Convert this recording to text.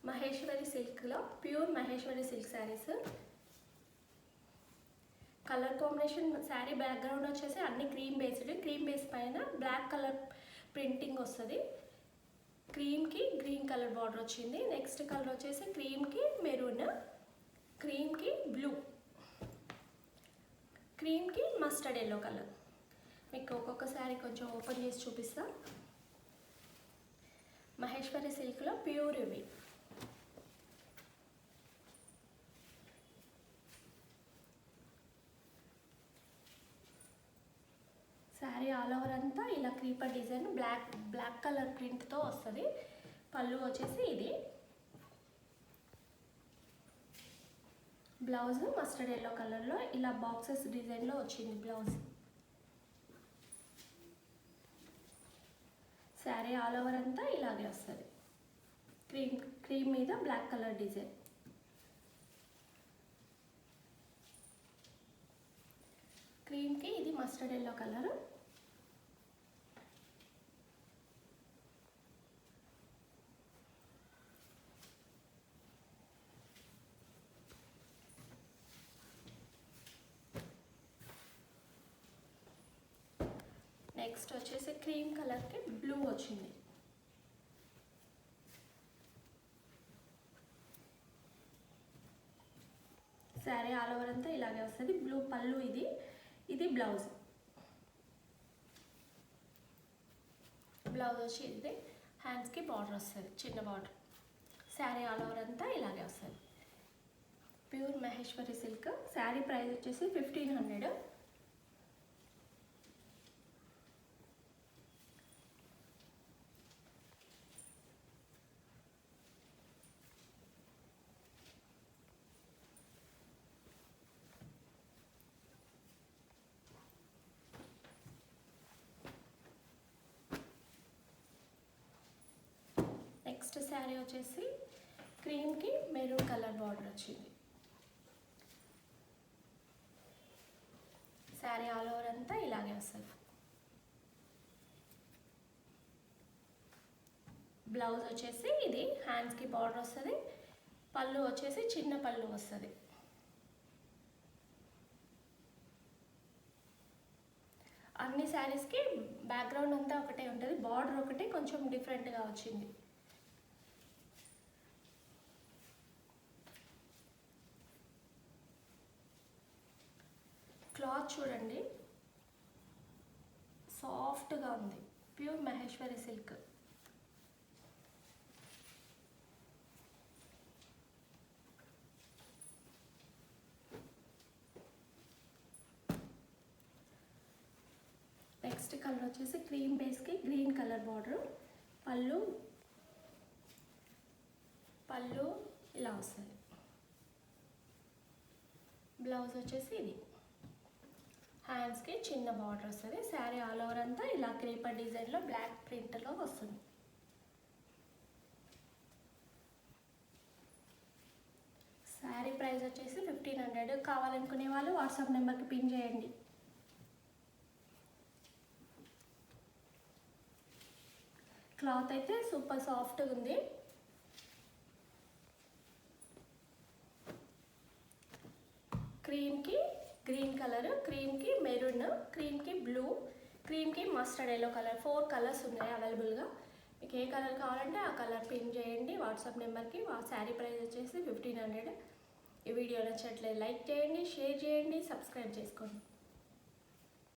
మహేశ్వరి సిల్క్లో pure Maheshwari silk saris. Colour combination sari background వచ్చేసి అన్ని క్రీమ్ బేస్డ్, క్రీమ్ బేస్ పైన బ్లాక్ కలర్ ప్రింటింగ్ వస్తుంది. క్రీమ్కి గ్రీన్ కలర్ బార్డర్ వచ్చింది. నెక్స్ట్ కలర్ వచ్చేసి క్రీమ్కి మెరూన్, క్రీమ్కి బ్లూ, క్రీమ్కి మస్టర్డ్ ఎల్లో కలర్. మీకు ఒక్కొక్క శారీ కొంచెం ఓపెన్ చేసి చూపిస్తా. మహేశ్వరి సిల్క్లో ప్యూర్ ఇవి. శారీ ఆల్ ఓవర్ అంతా ఇలా క్రీపర్ డిజైన్ బ్లాక్ కలర్ ప్రింట్తో వస్తుంది. పళ్ళు వచ్చేసి ఇది. బ్లౌజ్ మస్టర్డ్ ఎల్లో కలర్లో ఇలా బాక్సెస్ డిజైన్లో వచ్చింది బ్లౌజ్. శారీ ఆల్ ఓవర్ అంతా ఇలాగే వస్తుంది. క్రీమ్ మీద బ్లాక్ కలర్ డిజైన్. క్రీమ్కి ఇది మస్టర్డ్ ఎల్లో కలర్. నెక్స్ట్ వచ్చేసి క్రీమ్ కలర్కి బ్లూ వచ్చింది. శారీ ఆల్ ఓవర్ అంతా ఇలాగే వస్తుంది. బ్లూ పళ్ళు ఇది. ఇది బ్లౌజ్. బ్లౌజ్ వచ్చి ఇది. హ్యాండ్స్కి బార్డర్ వస్తుంది, చిన్న బార్డర్. శారీ ఆల్ ఓవర్ అంతా ఇలాగే వస్తుంది. Pure Maheshwari silk. Sari price వచ్చేసి 1500. నెక్స్ట్ శారీ వచ్చేసి క్రీమ్కి మెరూన్ కలర్ బార్డర్ వచ్చింది. శారీ ఆల్ ఓవర్ అంతా ఇలాగే వస్తుంది. బ్లౌజ్ వచ్చేసి ఇది. హ్యాండ్స్కి బార్డర్ వస్తుంది. పళ్ళు వచ్చేసి చిన్న పళ్ళు వస్తుంది. అన్ని శారీస్కి బ్యాక్గ్రౌండ్ అంతా ఒకటే ఉంటుంది, బార్డర్ ఒకటి కొంచెం డిఫరెంట్గా వచ్చింది. క్లాత్ చూడండి, సాఫ్ట్గా ఉంది. Pure Maheshwari silk. Next colour వచ్చేసి క్రీమ్ బేస్కి గ్రీన్ కలర్ బార్డర్. పళ్ళు ఇలా వస్తుంది. బ్లౌజ్ వచ్చేసి ఇది. హ్యాండ్స్కి చిన్న బార్డర్ వస్తుంది. శారీ ఆల్ ఓవర్ అంతా ఇలా క్రీపర్ డిజైన్లో బ్లాక్ ప్రింట్లో వస్తుంది. శారీ ప్రైస్ వచ్చేసి 1500. కావాలనుకునే వాళ్ళు వాట్సాప్ నెంబర్కి పిన్ చేయండి. క్లాత్ అయితే సూపర్ సాఫ్ట్గా ఉంది. క్రీమ్కి గ్రీన్ కలర్, క్రీమ్కి మెరూన్, క్రీమ్కి బ్లూ, క్రీమ్కి మస్టర్డ్ ఎల్లో కలర్. 4 కలర్స్ ఉన్నాయి అవైలబుల్గా. మీకు ఏ కలర్ కావాలంటే ఆ కలర్ పిన్ చేయండి వాట్సాప్ నెంబర్కి. శారీ ప్రైస్ వచ్చేసి 1500. ఈ వీడియో నచ్చినట్లయితే లైక్ చేయండి, షేర్ చేయండి, సబ్స్క్రైబ్ చేసుకోండి.